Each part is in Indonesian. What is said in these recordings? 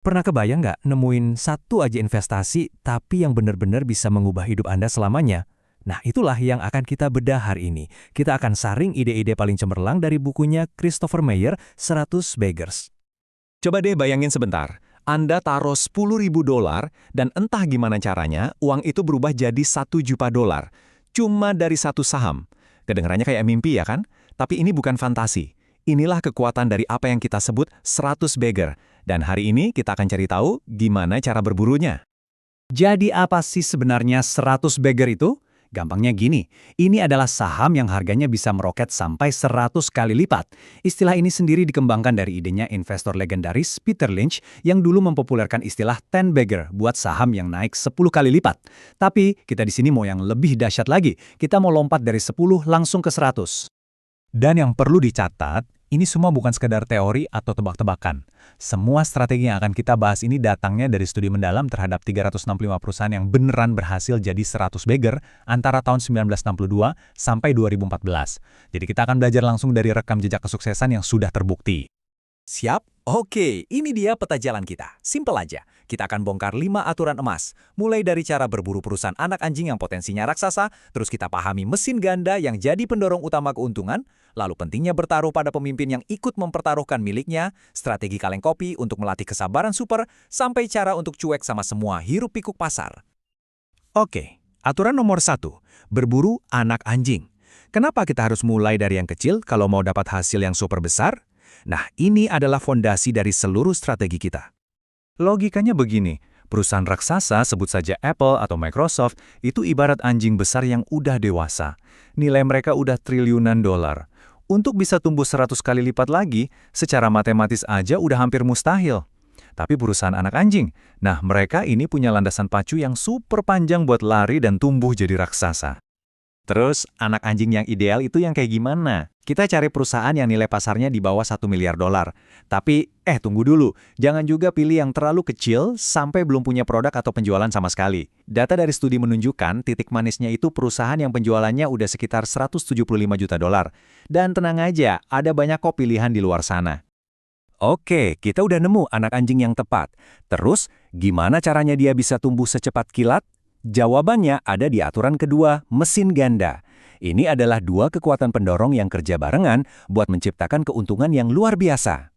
Pernah kebayang nggak nemuin satu aja investasi tapi yang benar-benar bisa mengubah hidup Anda selamanya? Nah, itulah yang akan kita bedah hari ini. Kita akan saring ide-ide paling cemerlang dari bukunya Christopher Mayer, 100 Beggars. Coba deh bayangin sebentar, Anda taruh $10.000 dan entah gimana caranya, uang itu berubah jadi $1 juta. Cuma dari satu saham. Kedengarannya kayak mimpi ya kan? Tapi ini bukan fantasi. Inilah kekuatan dari apa yang kita sebut 100 beggar. Dan hari ini kita akan cari tahu gimana cara berburunya. Jadi apa sih sebenarnya 100 Beggar itu? Gampangnya gini, ini adalah saham yang harganya bisa meroket sampai 100 kali lipat. Istilah ini sendiri dikembangkan dari idenya investor legendaris Peter Lynch yang dulu mempopulerkan istilah 10 Beggar buat saham yang naik 10 kali lipat. Tapi kita di sini mau yang lebih dahsyat lagi, kita mau lompat dari 10 langsung ke 100. Dan yang perlu dicatat, ini semua bukan sekedar teori atau tebak-tebakan. Semua strategi yang akan kita bahas ini datangnya dari studi mendalam terhadap 365 perusahaan yang beneran berhasil jadi 100 beggar antara tahun 1962 sampai 2014. Jadi kita akan belajar langsung dari rekam jejak kesuksesan yang sudah terbukti. Siap? Oke, ini dia peta jalan kita. Simpel aja. Kita akan bongkar 5 aturan emas. Mulai dari cara berburu perusahaan anak anjing yang potensinya raksasa, terus kita pahami mesin ganda yang jadi pendorong utama keuntungan, lalu pentingnya bertaruh pada pemimpin yang ikut mempertaruhkan miliknya, strategi kaleng kopi untuk melatih kesabaran super, sampai cara untuk cuek sama semua hiruk-pikuk pasar. Oke, aturan nomor 1, berburu anak anjing. Kenapa kita harus mulai dari yang kecil kalau mau dapat hasil yang super besar? Nah, ini adalah fondasi dari seluruh strategi kita. Logikanya begini, perusahaan raksasa sebut saja Apple atau Microsoft itu ibarat anjing besar yang udah dewasa. Nilai mereka udah triliunan dolar. Untuk bisa tumbuh 100 kali lipat lagi, secara matematis aja udah hampir mustahil. Tapi perusahaan anak anjing, nah mereka ini punya landasan pacu yang super panjang buat lari dan tumbuh jadi raksasa. Terus, anak anjing yang ideal itu yang kayak gimana? Kita cari perusahaan yang nilai pasarnya di bawah $1 miliar. Tapi, tunggu dulu. Jangan juga pilih yang terlalu kecil sampai belum punya produk atau penjualan sama sekali. Data dari studi menunjukkan titik manisnya itu perusahaan yang penjualannya udah sekitar $175 juta. Dan tenang aja, ada banyak kok pilihan di luar sana. Oke, kita udah nemu anak anjing yang tepat. Terus, gimana caranya dia bisa tumbuh secepat kilat? Jawabannya ada di aturan kedua, mesin ganda. Ini adalah 2 kekuatan pendorong yang kerja barengan buat menciptakan keuntungan yang luar biasa.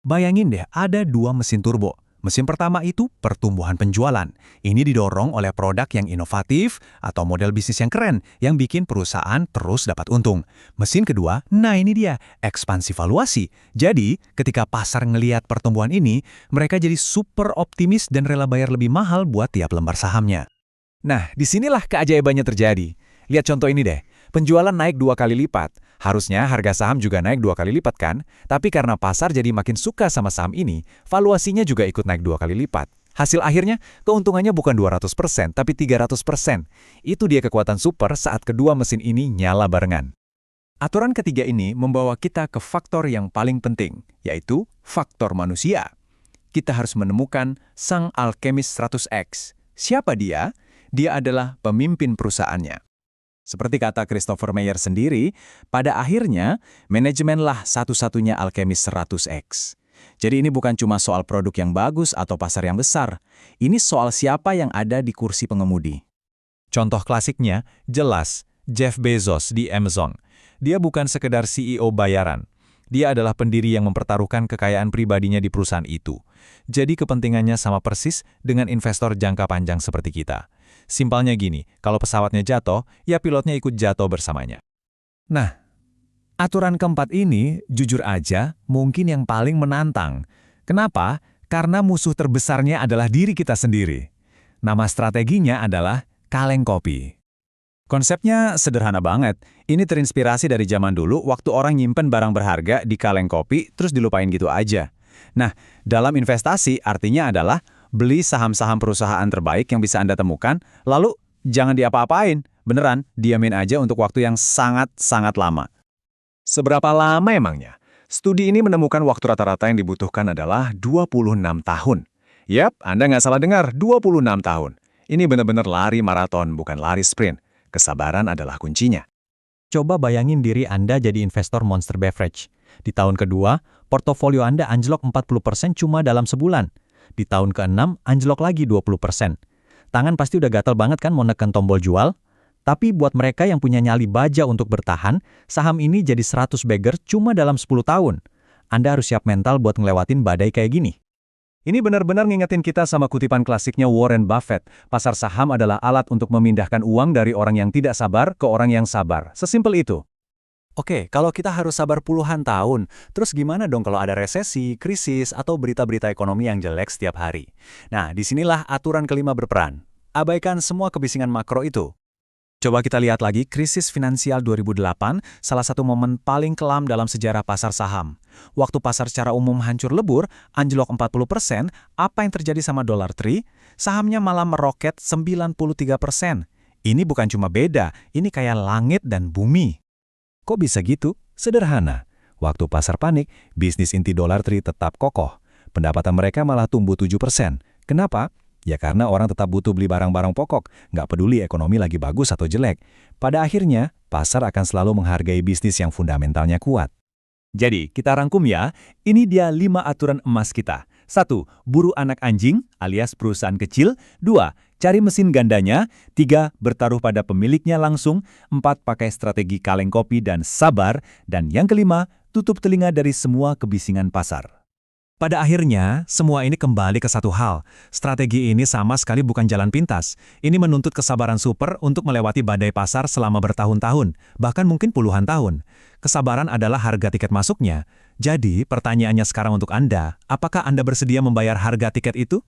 Bayangin deh, ada 2 mesin turbo. Mesin pertama itu pertumbuhan penjualan. Ini didorong oleh produk yang inovatif atau model bisnis yang keren yang bikin perusahaan terus dapat untung. Mesin kedua, nah ini dia, ekspansi valuasi. Jadi, ketika pasar ngelihat pertumbuhan ini, mereka jadi super optimis dan rela bayar lebih mahal buat tiap lembar sahamnya. Nah, disinilah keajaibannya terjadi. Lihat contoh ini deh, penjualan naik 2 kali lipat. Harusnya harga saham juga naik 2 kali lipat kan? Tapi karena pasar jadi makin suka sama saham ini, valuasinya juga ikut naik 2 kali lipat. Hasil akhirnya, keuntungannya bukan 200%, tapi 300%. Itu dia kekuatan super saat kedua mesin ini nyala barengan. Aturan ketiga ini membawa kita ke faktor yang paling penting, yaitu faktor manusia. Kita harus menemukan sang alkemis 100X. Siapa dia? Dia adalah pemimpin perusahaannya. Seperti kata Christopher Mayer sendiri, pada akhirnya, manajemenlah satu-satunya alkemis 100X. Jadi ini bukan cuma soal produk yang bagus atau pasar yang besar. Ini soal siapa yang ada di kursi pengemudi. Contoh klasiknya, jelas, Jeff Bezos di Amazon. Dia bukan sekedar CEO bayaran. Dia adalah pendiri yang mempertaruhkan kekayaan pribadinya di perusahaan itu. Jadi kepentingannya sama persis dengan investor jangka panjang seperti kita. Simpelnya gini, kalau pesawatnya jatuh, ya pilotnya ikut jatuh bersamanya. Nah, aturan keempat ini, jujur aja, mungkin yang paling menantang. Kenapa? Karena musuh terbesarnya adalah diri kita sendiri. Nama strateginya adalah kaleng kopi. Konsepnya sederhana banget. Ini terinspirasi dari zaman dulu waktu orang nyimpen barang berharga di kaleng kopi terus dilupain gitu aja. Nah, dalam investasi artinya adalah beli saham-saham perusahaan terbaik yang bisa Anda temukan, lalu jangan diapa-apain. Beneran, diamin aja untuk waktu yang sangat-sangat lama. Seberapa lama emangnya? Studi ini menemukan waktu rata-rata yang dibutuhkan adalah 26 tahun. Yap, Anda nggak salah dengar, 26 tahun. Ini benar-benar lari maraton, bukan lari sprint. Kesabaran adalah kuncinya. Coba bayangin diri Anda jadi investor Monster Beverage. Di tahun kedua, portofolio Anda anjlok 40% cuma dalam sebulan. Di tahun ke-6 anjlok lagi 20%. Tangan pasti udah gatal banget kan mau neken tombol jual? Tapi buat mereka yang punya nyali baja untuk bertahan, saham ini jadi 100 bagger cuma dalam 10 tahun. Anda harus siap mental buat ngelewatin badai kayak gini. Ini benar-benar ngingetin kita sama kutipan klasiknya Warren Buffett. Pasar saham adalah alat untuk memindahkan uang dari orang yang tidak sabar ke orang yang sabar. Sesimpel itu. Oke, kalau kita harus sabar puluhan tahun, terus gimana dong kalau ada resesi, krisis, atau berita-berita ekonomi yang jelek setiap hari? Nah, disinilah aturan kelima berperan. Abaikan semua kebisingan makro itu. Coba kita lihat lagi krisis finansial 2008, salah satu momen paling kelam dalam sejarah pasar saham. Waktu pasar secara umum hancur lebur, anjlok 40%, apa yang terjadi sama dolar tri? Sahamnya malah meroket 93%. Ini bukan cuma beda, ini kayak langit dan bumi. Kok bisa gitu? Sederhana. Waktu pasar panik, bisnis inti dolar tri tetap kokoh. Pendapatan mereka malah tumbuh 7%. Kenapa? Ya karena orang tetap butuh beli barang-barang pokok, nggak peduli ekonomi lagi bagus atau jelek. Pada akhirnya, pasar akan selalu menghargai bisnis yang fundamentalnya kuat. Jadi, kita rangkum ya, ini dia 5 aturan emas kita. 1. Buru anak anjing alias perusahaan kecil. 2. Cari mesin gandanya. 3. Bertaruh pada pemiliknya langsung. 4. Pakai strategi kaleng kopi dan sabar. Dan yang kelima, tutup telinga dari semua kebisingan pasar. Pada akhirnya, semua ini kembali ke satu hal. Strategi ini sama sekali bukan jalan pintas. Ini menuntut kesabaran super untuk melewati badai pasar selama bertahun-tahun, bahkan mungkin puluhan tahun. Kesabaran adalah harga tiket masuknya. Jadi, pertanyaannya sekarang untuk Anda, apakah Anda bersedia membayar harga tiket itu?